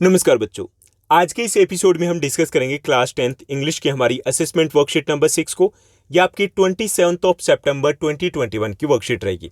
नमस्कार बच्चों। आज के इस एपिसोड में हम डिस्कस करेंगे क्लास 10th इंग्लिश की हमारी असेसमेंट वर्कशीट नंबर 6 को। ये आपकी 27 सितंबर 2021 की वर्कशीट रहेगी।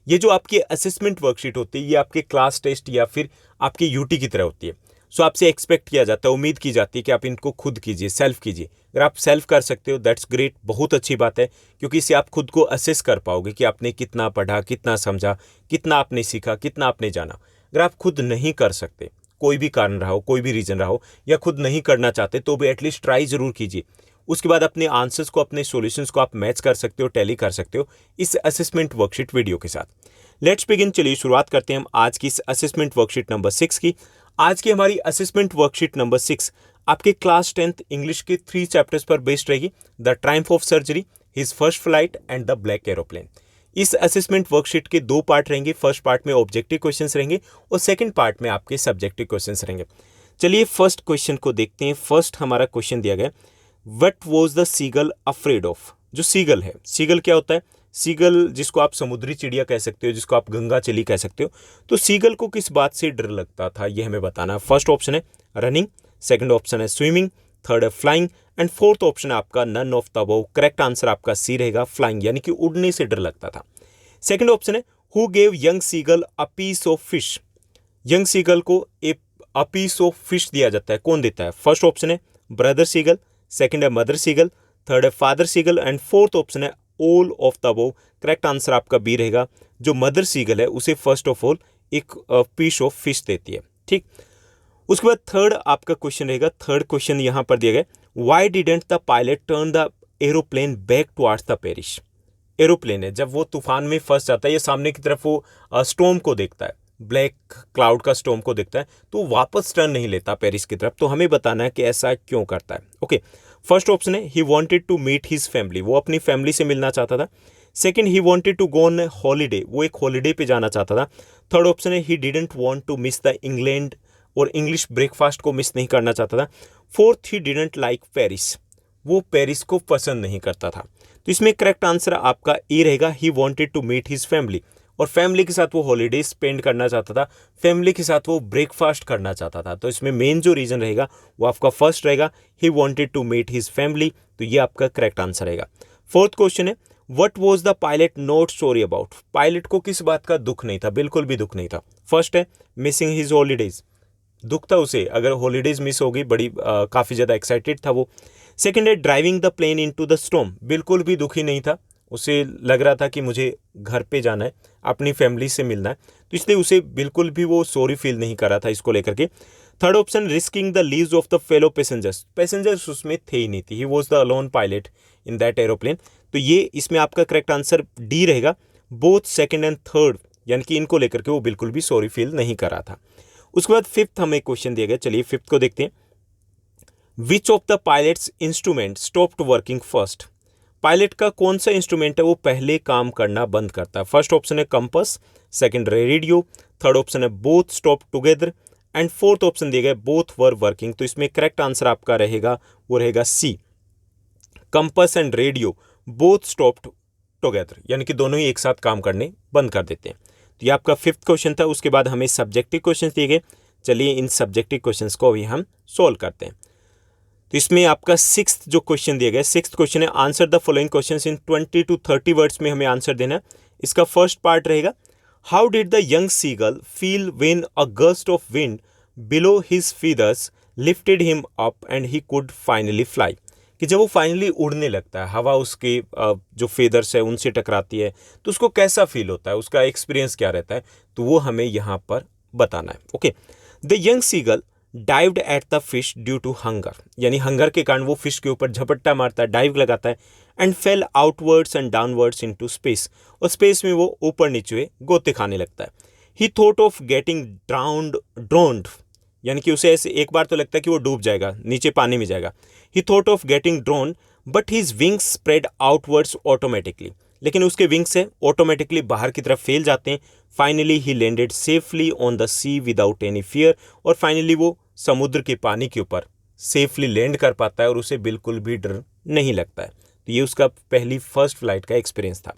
ये जो आपकी असेसमेंट वर्कशीट होती है ये आपके क्लास टेस्ट या फिर आपके यूटी की तरह होती है। सो आपसे एक्सपेक्ट किया जाता है, उम्मीद की जाती है कि आप इनको खुद कीजिए, सेल्फ कीजिए। अगर आप सेल्फ कर सकते हो दैट्स ग्रेट, बहुत अच्छी बात है, क्योंकि इससे आप खुद को असेस कर पाओगे कि आपने कितना पढ़ा, कितना समझा, कितना आपने सीखा, कितना आपने जाना। अगर आप खुद नहीं कर सकते, कोई भी कारण रहा हो, कोई भी रीजन रहा हो, या खुद नहीं करना चाहते, तो भी एटलीस्ट ट्राई जरूर कीजिए। उसके बाद अपने आंसर्स को, अपने सॉल्यूशंस को आप मैच कर सकते हो, टैली कर सकते हो इस असेसमेंट वर्कशीट वीडियो के साथ। Let's begin. चलिए शुरुआत करते हैं हम आज की इस असेसमेंट वर्कशीट नंबर 6 की। आज की हमारी असेसमेंट वर्कशीट नंबर 6 आपके क्लास 10th इंग्लिश के 3 चैप्टर्स पर बेस्ड रहेगी। The Triumph of surgery, his first flight and the black aeroplane. इस असेसमेंट वर्कशीट के 2 पार्ट रहेंगे। फर्स्ट पार्ट में ऑब्जेक्टिव क्वेश्चंस रहेंगे और सेकंड पार्ट में आपके सब्जेक्टिव क्वेश्चंस रहेंगे। चलिए फर्स्ट क्वेश्चन को देखते हैं। फर्स्ट हमारा क्वेश्चन दिया गया, what was the seagull afraid of. जो सीगल है, सीगल क्या होता है? सीगल जिसको आप समुद्री चिड़िया कह सकते हो, जिसको आप गंगा चली कह सकते हो, तो सीगल को किस बात से डर लगता था ये हमें बताना है। फर्स्ट ऑप्शन है रनिंग, सेकंड ऑप्शन है स्विमिंग, थर्ड है फ्लाइंग एंड फोर्थ ऑप्शन है आपका none of the above. Correct answer आपका सी रहेगा, फ्लाइंग, यानी कि उड़ने से डर लगता था। सेकंड ऑप्शन है who gave young seagull a piece of fish. Young seagull को अ पीस ऑफ फिश दिया जाता है, कौन देता है? फर्स्ट ऑप्शन है ब्रदर सीगल, सेकंड है मदर सीगल, थर्ड है father seagull and fourth option है all of the above. Correct answer आपका बी रहेगा। जो मदर सीगल है उसे फर्स्ट ऑफ ऑल एक पीस ऑफ फिश देती है। ठीक। उसके बाद थर्ड आपका क्वेश्चन रहेगा। थर्ड क्वेश्चन यहां पर दिया गया, why didn't the pilot turn the aeroplane back towards the Paris. Aeroplane है, जब वो तूफान में फंस जाता है या सामने की तरफ वो स्टॉर्म को देखता है, ब्लैक क्लाउड का स्टॉर्म को देखता है, तो वापस टर्न नहीं लेता पेरिस की तरफ। तो हमें बताना है कि ऐसा क्यों करता है। ओके, फर्स्ट ऑप्शन है he wanted to meet his family, वो अपनी फैमिली से मिलना चाहता था। Second, he wanted to go on holiday, वो एक हॉलीडे पे जाना चाहता था। थर्ड ऑप्शन है he didn't want to miss the England और इंग्लिश ब्रेकफास्ट को मिस नहीं करना चाहता था। Fourth, he didn't like Paris, वो पेरिस को पसंद नहीं करता था। तो इसमें करेक्ट आंसर आपका ए रहेगा, he wanted to meet his family, और फैमिली के साथ वो हॉलीडे स्पेंड करना चाहता था, फैमिली के साथ वो ब्रेकफास्ट करना चाहता था। तो इसमें मेन जो रीजन रहेगा वो आपका फर्स्ट रहेगा, he wanted to meet his family. तो ये आपका करेक्ट आंसर रहेगा। फोर्थ क्वेश्चन है what was the pilot not sorry about. Pilot को किस बात का दुख नहीं था? बिल्कुल भी दुख नहीं था। फर्स्ट है मिसिंग हिज हॉलीडेज, दुख था उसे अगर हॉलीडेज मिस हो गई, बड़ी काफ़ी ज़्यादा एक्साइटेड था वो। सेकंड है driving the plane into the storm, बिल्कुल भी दुखी नहीं था, उसे लग रहा था कि मुझे घर पे जाना है, अपनी फैमिली से मिलना है, तो इसलिए उसे बिल्कुल भी वो सॉरी फील नहीं कर रहा था इसको लेकर के। Third option risking the leaves of the fellow passengers, passengers उसमें थे ही नहीं थी, he was the alone pilot in that aeroplane. तो ये इसमें आपका करेक्ट आंसर डी रहेगा। बोथ सेकेंड एंड थर्ड, यानी कि इनको लेकर के वो बिल्कुल भी सॉरी फील नहीं कर रहा था। उसके बाद फिफ्थ हमें क्वेश्चन दिया गया, चलिए फिफ्थ को देखते हैं। Which of the pilots instrument stopped working first. Pilot का कौन सा इंस्ट्रूमेंट है वो पहले काम करना बंद करता है? फर्स्ट ऑप्शन है compass, second radio, third option है both stop together and fourth option दिया गया बोथ वर वर्किंग। तो इसमें करेक्ट आंसर आपका रहेगा वो रहेगा C, compass and radio both stopped together, यानी कि दोनों ही एक साथ काम करने बंद कर देते हैं। तो ये आपका फिफ्थ क्वेश्चन था। उसके बाद हमें सब्जेक्टिव क्वेश्चन दिए गए, चलिए इन सब्जेक्टिव क्वेश्चंस को अभी हम सोल्व करते हैं। तो इसमें आपका सिक्स्थ जो क्वेश्चन दिया गया, सिक्स्थ क्वेश्चन है answer the following questions in 20 to 30 words में हमें आंसर देना है। इसका फर्स्ट पार्ट रहेगा, how did the young seagull feel when a gust of wind below his feathers lifted him up and he could finally fly. कि जब वो finally उड़ने लगता है, हवा उसके जो फेदर्स है उनसे टकराती है, तो उसको कैसा फील होता है, उसका एक्सपीरियंस क्या रहता है, तो वो हमें यहाँ पर बताना है। Okay, the young seagull dived at the fish due to hunger, यानी हंगर के कारण वो फिश के ऊपर झपट्टा मारता है, डाइव लगाता है, and fail outwards and downwards into space, और स्पेस में वो ऊपर नीचे गोते खाने लगता है। ही थॉट ऑफ गेटिंग ड्रोन्ड, यानी कि उसे ऐसे एक बार तो लगता है कि वो डूब जाएगा, नीचे पानी में जाएगा। ही thought of getting drone but his wings spread outwards automatically, लेकिन उसके विंग्स है ऑटोमेटिकली बाहर की तरफ फैल जाते हैं। Finally he landed safely on the sea without any fear, और फाइनली वो समुद्र के पानी के ऊपर सेफली लैंड कर पाता है और उसे बिल्कुल भी डर नहीं लगता है। तो ये उसका पहली फर्स्ट फ्लाइट का एक्सपीरियंस था।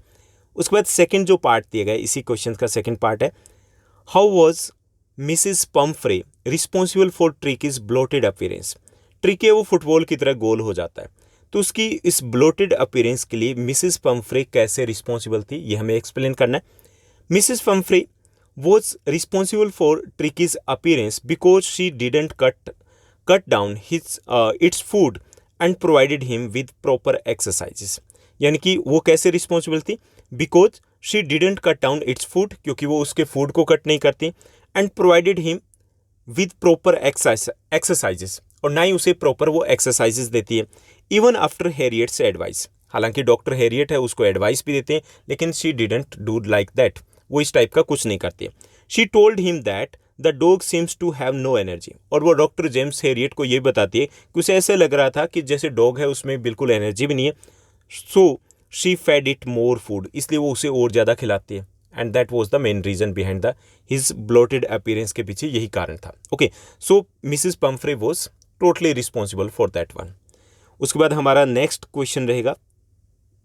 उसके बाद सेकंड जो पार्ट दिया गया इसी क्वेश्चन का सेकंड पार्ट है, how was Mrs Pomfrey responsible for trick is bloated appearance. Trick है वो फुटबॉल की तरह गोल हो जाता है, तो उसकी इस ब्लोटेड अपीयरेंस के लिए मिसेस पम्फ्रे कैसे रिस्पॉन्सिबल थी ये हमें एक्सप्लेन करना है। Mrs Pumphrey was responsible for ट्रिकीज appearance because she didn't cut down his its food and provided him with proper exercises. यानी कि वो कैसे रिस्पॉन्सिबल थी, because she didn't cut down its food, क्योंकि वो उसके फूड को कट नहीं करती, and provided him with proper exercises, और ना ही उसे प्रॉपर वो एक्सरसाइजेस देती है। इवन आफ्टर हैरियट्स एडवाइस, हालांकि डॉक्टर हैरियट है उसको एडवाइस भी देते हैं, लेकिन she didn't do like that, वो इस टाइप का कुछ नहीं करती है। She told him that the dog seems to have no energy, और वो डॉक्टर जेम्स हैरियट को ये बताती है कि उसे ऐसे लग रहा था कि जैसे डॉग है उसमें बिल्कुल एनर्जी भी नहीं है। So she fed it more food, इसलिए वो उसे और ज़्यादा खिलाती है, and that was the main reason behind the his bloated appearance के पीछे यही कारण था। Okay, so Mrs Pumphrey was totally responsible for that one. उसके बाद हमारा नेक्स्ट क्वेश्चन रहेगा,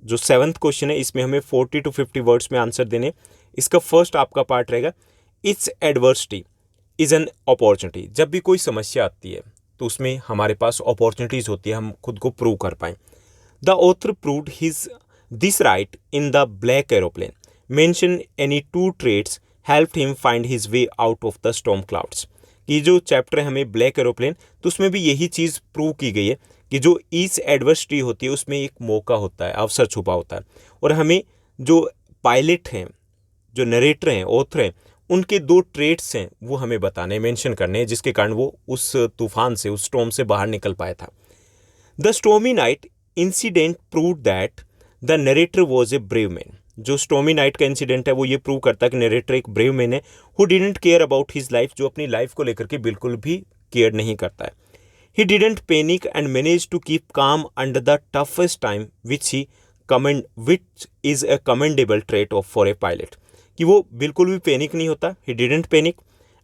जो 7th क्वेश्चन है, इसमें हमें 40 to 50 वर्ड्स में आंसर देने। इसका फर्स्ट आपका पार्ट रहेगा, it's adversity is an opportunity. जब भी कोई समस्या आती है तो उसमें हमारे पास अपॉर्चुनिटीज होती है, हम खुद को प्रूव कर पाएं। The author proved his this right in the black aeroplane, mention any 2 traits helped him find his way out of the storm clouds. ये जो चैप्टर है हमें ब्लैक एरोप्लेन, तो उसमें भी यही चीज़ प्रूव की गई है कि जो ईच एडवर्सिटी होती है उसमें एक मौका होता है, अवसर छुपा होता है, और हमें जो पायलट हैं, जो नरेटर हैं, ऑथर हैं, उनके 2 ट्रेड्स हैं वो हमें बताने, मेंशन करने हैं, जिसके कारण वो उस तूफान से, उस स्टॉर्म से बाहर निकल पाया था। The stormy night incident prove that the narrator was a brave man. जो स्टॉर्मी नाइट का इंसिडेंट है वो ये प्रूव करता है कि नरेटर एक ब्रेव मैन है, who didn't care about his life, जो अपनी लाइफ को लेकर के बिल्कुल भी केयर नहीं करता है। He didn't panic and manage to keep calm under the toughest time which is a commendable trait of for a pilot, कि वो बिल्कुल भी पैनिक नहीं होता, he didn't panic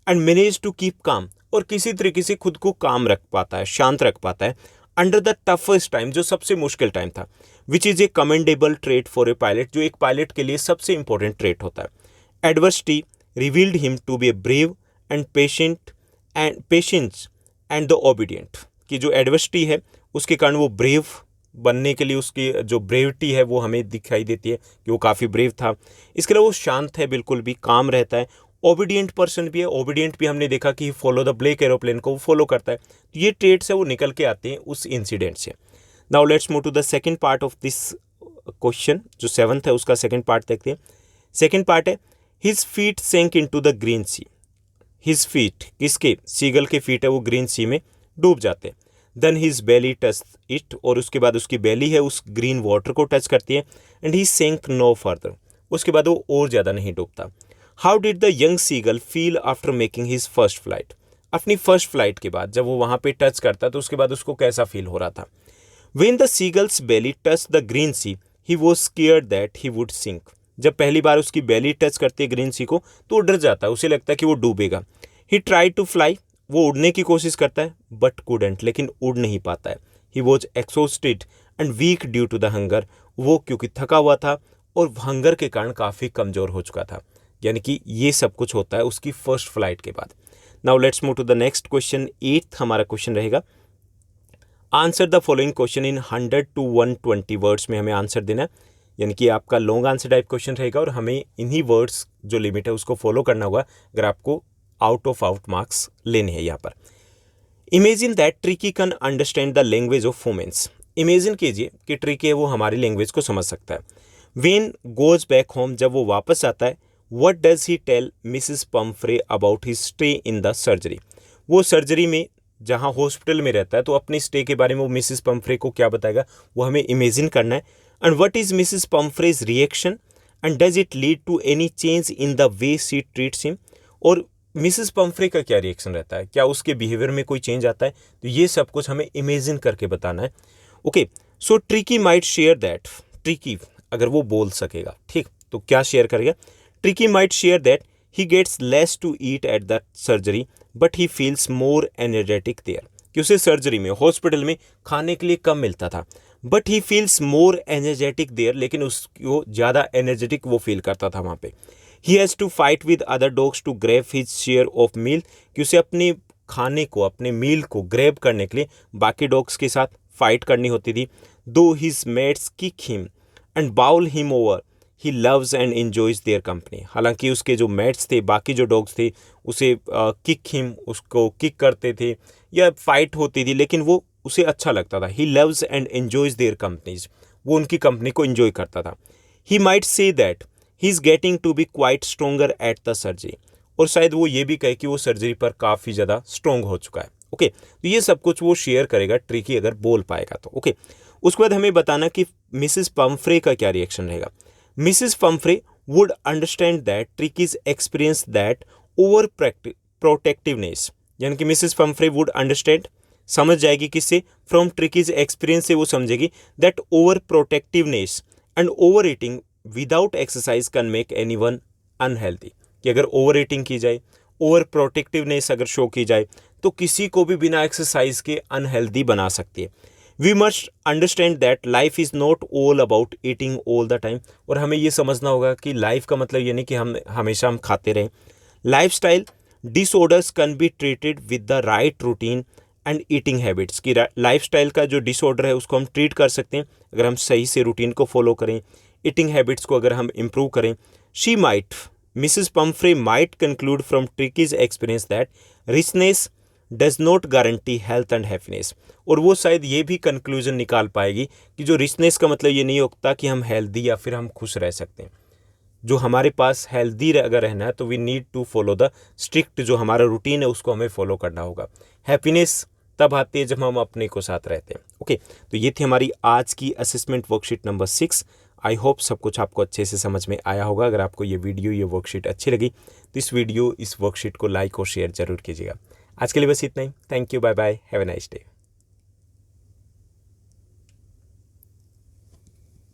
and manage to keep calm, और किसी तरीके से खुद को काम रख पाता है, शांत रख पाता है, अंडर द टफेस्ट टाइम, जो सबसे मुश्किल टाइम था, which is a commendable trait for a pilot, जो एक पायलट के लिए सबसे इंपॉर्टेंट ट्रेट होता है। Adversity revealed him to be a brave and patience and the obedient, कि जो एडवर्सिटी है उसके कारण वो ब्रेव बनने के लिए, उसकी जो ब्रेविटी है वो हमें दिखाई देती है कि वो काफ़ी ब्रेव था। इसके अलावा वो शांत है, बिल्कुल भी काम रहता है, ओबीडियंट पर्सन भी है। ओबीडियंट भी हमने देखा कि फॉलो द ब्लैक एरोप्लेन को वो फॉलो करता है। तो ये ट्रेट्स है वो निकल के आते हैं उस इंसिडेंट से। Now let's move to the second part of this question, जो 7th है उसका सेकंड पार्ट देखते हैं। सेकंड पार्ट है, his feet sank into the green sea. His feet, किसके, सीगल के फीट है वो ग्रीन सी में डूब जाते हैं। Then his belly touch it, और उसके बाद उसकी बेली है उस ग्रीन वाटर को टच करती है, एंड ही सेंक नो फर्दर, उसके बाद वो और ज़्यादा नहीं डूबता। How did the young seagull feel after making his first flight, अपनी फर्स्ट फ्लाइट के बाद जब वो वहाँ पे टच करता तो उसके बाद उसको कैसा फील हो रहा था। When the seagull's belly touched the green sea, he was scared that he would sink. जब पहली बार उसकी बेली टच करती है ग्रीन सी को तो वो डर जाता है, उसे लगता है कि वो डूबेगा। He tried to fly, वो उड़ने की कोशिश करता है, बट couldn't, लेकिन उड़ नहीं पाता है। He was exhausted and weak due to the hunger, वो क्योंकि थका हुआ था और हंगर के कारण काफ़ी कमज़ोर हो चुका था। यानी कि ये सब कुछ होता है उसकी फर्स्ट फ्लाइट के बाद। Now let's move to the next question. 8th हमारा क्वेश्चन रहेगा, answer the following question in 100 to 120 words में हमें आंसर देना है। यानी कि आपका लॉन्ग आंसर टाइप क्वेश्चन रहेगा और हमें इन्हीं वर्ड्स जो लिमिट है उसको फॉलो करना होगा अगर आपको आउट ऑफ मार्क्स लेने हैं यहाँ पर। Imagine that Tricki can understand the language of womens. Imagine कीजिए कि ट्रिकी है वो हमारी लैंग्वेज को समझ सकता है। वेन गोज बैक होम, जब वो वापस आता है, what does he tell Mrs Pumphrey about his stay in the surgery. वो सर्जरी में जहाँ हॉस्पिटल में रहता है तो अपने स्टे के बारे में वो मिसेस पम्फ्रे को क्या बताएगा वो हमें इमेजिन करना है। And what is Mrs Pomfrey's reaction and does it lead to any change in the way she treats him, और मिसेस पम्फ्रे का क्या रिएक्शन रहता है, क्या उसके बिहेवियर में कोई चेंज आता है, तो ये सब कुछ हमें इमेजिन करके बताना है। Okay, so Tricki might share that, Tricki अगर वो बोल सकेगा, ठीक, तो क्या शेयर करेगा। Tricki might share that he gets less to eat at the surgery but he feels more energetic there, कि उसे सर्जरी में, हॉस्पिटल में खाने के लिए कम मिलता था, but he feels more energetic there, लेकिन उसको ज़्यादा एनर्जेटिक वो फील करता था वहाँ पे। He has to fight with other dogs to grab his share of meal, कि उसे अपने खाने को, अपने मील को ग्रैब करने के लिए बाकी डॉग्स के साथ फाइट करनी होती थी। Though his mates kick him and bowl him over, he loves and enjoys their company. हालांकि उसके जो मेट्स थे, बाकी जो डॉग्स थे, उसे किक हिम, उसको किक करते थे या फाइट होती थी, लेकिन वो उसे अच्छा लगता था। He loves and enjoys their companies, वो उनकी कंपनी को एंजॉय करता था। He might say that he is getting to be quite stronger at the surgery, और शायद वो ये भी कहे कि वो सर्जरी पर काफ़ी ज़्यादा स्ट्रोंग हो चुका है। ओके, तो ये सब कुछ वो शेयर करेगा ट्रिकी अगर बोल पाएगा तो। ओके, उसके बाद हमें बताना कि मिसेस पम्फ्रे का क्या रिएक्शन रहेगा। Mrs Pomfrey would understand that ट्रिकीज experience that over protectiveness, यानी कि मिसेस पम्फ्रे वुड अंडरस्टैंड, समझ जाएगी किससे, फ्रॉम ट्रिकीज एक्सपीरियंस से वो समझेगी that over protectiveness and over eating without exercise can make anyone unhealthy, कि अगर ओवर ईटिंग की जाए, ओवर प्रोटेक्टिवनेस अगर शो की जाए तो किसी को भी बिना एक्सरसाइज के अनहेल्दी बना सकती है। We must understand that life is not all about eating all the time, और हमें ये समझना होगा कि लाइफ का मतलब ये नहीं कि हम हमेशा खाते रहें। Life style disorders can be treated with the right routine and eating habits, की लाइफ स्टाइल का जो डिसऑर्डर है उसको हम ट्रीट कर सकते हैं अगर हम सही से रूटीन को फॉलो करें, ईटिंग हैबिट्स को अगर हम इम्प्रूव करें। She might Mrs. Pumphrey might conclude from Tricky's experience that richness does not guarantee health and happiness, और वो शायद ये भी कंक्लूजन निकाल पाएगी कि जो रिचनेस का मतलब ये नहीं होता कि हम हेल्दी या फिर हम खुश रह सकते हैं। जो हमारे पास हेल्दी अगर रहना है तो we need to follow the strict, जो हमारा रूटीन है उसको हमें फॉलो करना होगा। हैप्पीनेस तब आती है जब हम अपने को साथ रहते हैं। ओके, तो ये थी हमारी आज की assessment worksheet number 6। I hope सब कुछ आपको अच्छे से समझ में आया होगा। अगर आपको ये वीडियो, ये वर्कशीट अच्छी लगी तो इस वर्कशीट को लाइक और शेयर जरूर कीजिएगा। आज के लिए बस इतना ही। Thank you, bye bye, have a nice day.